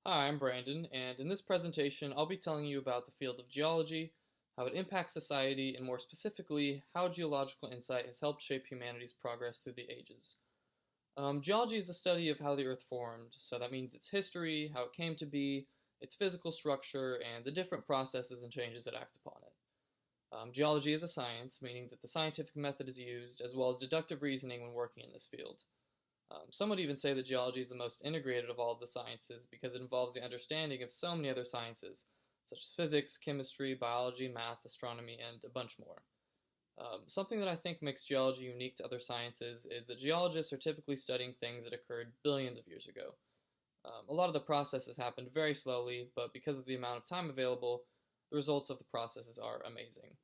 Hi, I'm Brandon, and in this presentation, I'll be telling you about the field of geology, how it impacts society, and more specifically, how geological insight has helped shape humanity's progress through the ages. Geology is the study of how the Earth formed, so that means its history, how it came to be, its physical structure, and the different processes and changes that act upon it. Geology is a science, meaning that the scientific method is used, as well as deductive reasoning when working in this field. Some would even say that geology is the most integrated of all of the sciences because it involves the understanding of so many other sciences, such as physics, chemistry, biology, math, astronomy, and a bunch more. Something that I think makes geology unique to other sciences is that geologists are typically studying things that occurred billions of years ago. A lot of the processes happened very slowly, but because of the amount of time available, the results of the processes are amazing.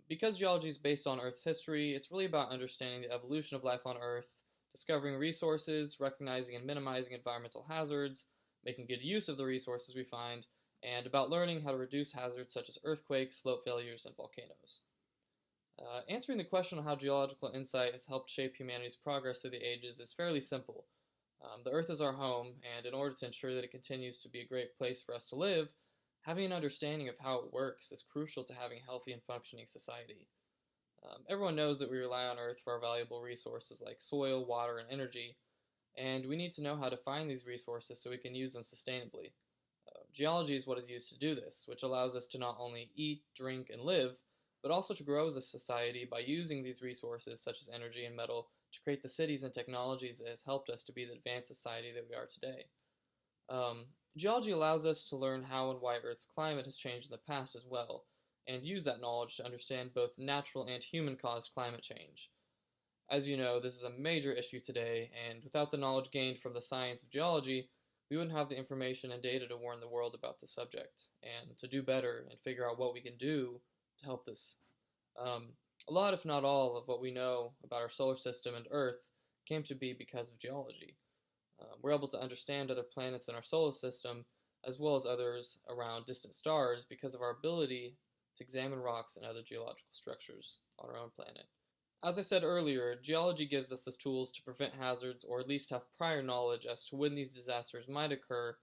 Because geology is based on Earth's history, it's really about understanding the evolution of life on Earth, discovering resources, recognizing and minimizing environmental hazards, making good use of the resources we find, and about learning how to reduce hazards such as earthquakes, slope failures, and volcanoes. Answering the question on how geological insight has helped shape humanity's progress through the ages is fairly simple. The Earth is our home, and in order to ensure that it continues to be a great place for us to live, having an understanding of how it works is crucial to having a healthy and functioning society. Everyone knows that we rely on Earth for our valuable resources like soil, water, and energy, and we need to know how to find these resources so we can use them sustainably. Geology is what is used to do this, which allows us to not only eat, drink, and live, but also to grow as a society by using these resources such as energy and metal to create the cities and technologies that has helped us to be the advanced society that we are today. Um, Geology allows us to learn how and why Earth's climate has changed in the past as well, and use that knowledge to understand both natural and human-caused climate change. As you know, this is a major issue today, and without the knowledge gained from the science of geology, we wouldn't have the information and data to warn the world about the subject, and to do better and figure out what we can do to help this. Um, a lot, if not all, of what we know about our solar system and Earth came to be because of geology. We're able to understand other planets in our solar system, as well as others around distant stars, because of our ability to examine rocks and other geological structures on our own planet. As I said earlier, geology gives us the tools to prevent hazards or at least have prior knowledge as to when these disasters might occur,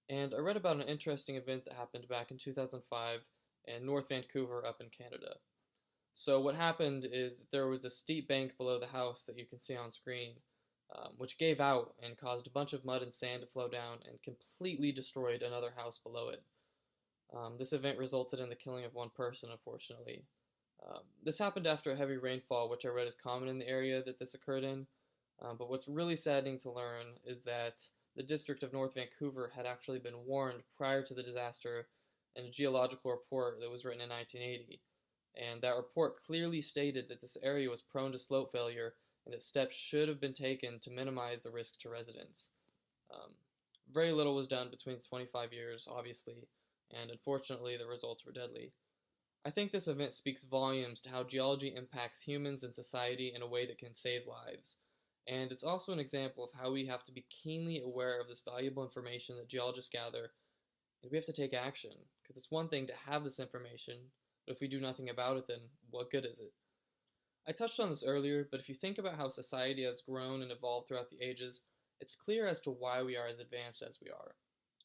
and I read about an interesting event that happened back in 2005 in North Vancouver up in Canada. So what happened is there was a steep bank below the house that you can see on screen, which gave out and caused a bunch of mud and sand to flow down and completely destroyed another house below it. This event resulted in the killing of one person, unfortunately. This happened after a heavy rainfall, which I read is common in the area that this occurred in. But what's really saddening to learn is that the district of North Vancouver had actually been warned prior to the disaster in a geological report that was written in 1980. And that report clearly stated that this area was prone to slope failure and that steps should have been taken to minimize the risk to residents. Um, Very little was done between the 25 years, obviously, and unfortunately the results were deadly. I think this event speaks volumes to how geology impacts humans and society in a way that can save lives. And it's also an example of how we have to be keenly aware of this valuable information that geologists gather, and we have to take action. Because it's one thing to have this information, but if we do nothing about it, then what good is it? I touched on this earlier, but if you think about how society has grown and evolved throughout the ages, it's clear as to why we are as advanced as we are.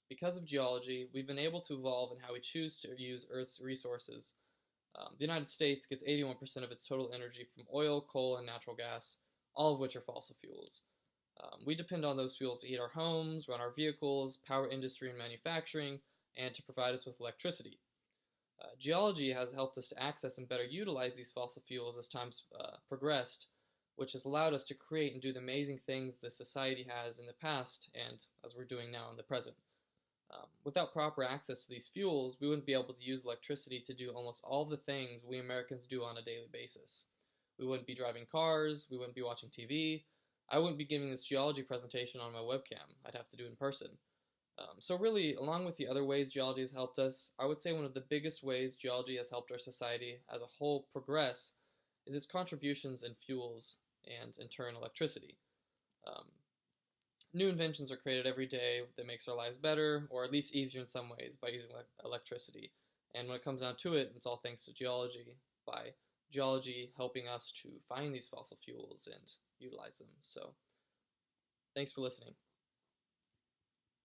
Because of geology, we've been able to evolve in how we choose to use Earth's resources. The United States gets 81% of its total energy from oil, coal, and natural gas, all of which are fossil fuels. We depend on those fuels to heat our homes, run our vehicles, power industry and manufacturing, and to provide us with electricity. Geology has helped us to access and better utilize these fossil fuels as time's progressed, which has allowed us to create and do the amazing things that society has in the past and as we're doing now in the present. Without proper access to these fuels, we wouldn't be able to use electricity to do almost all of the things we Americans do on a daily basis. We wouldn't be driving cars, we wouldn't be watching TV, I wouldn't be giving this geology presentation on my webcam. I'd have to do it in person. So really, along with the other ways geology has helped us, I would say one of the biggest ways geology has helped our society as a whole progress is its contributions in fuels and, in turn, electricity. Um, New inventions are created every day that makes our lives better, or at least easier in some ways, by using electricity. And when it comes down to it, it's all thanks to geology, by geology helping us to find these fossil fuels and utilize them. So, thanks for listening.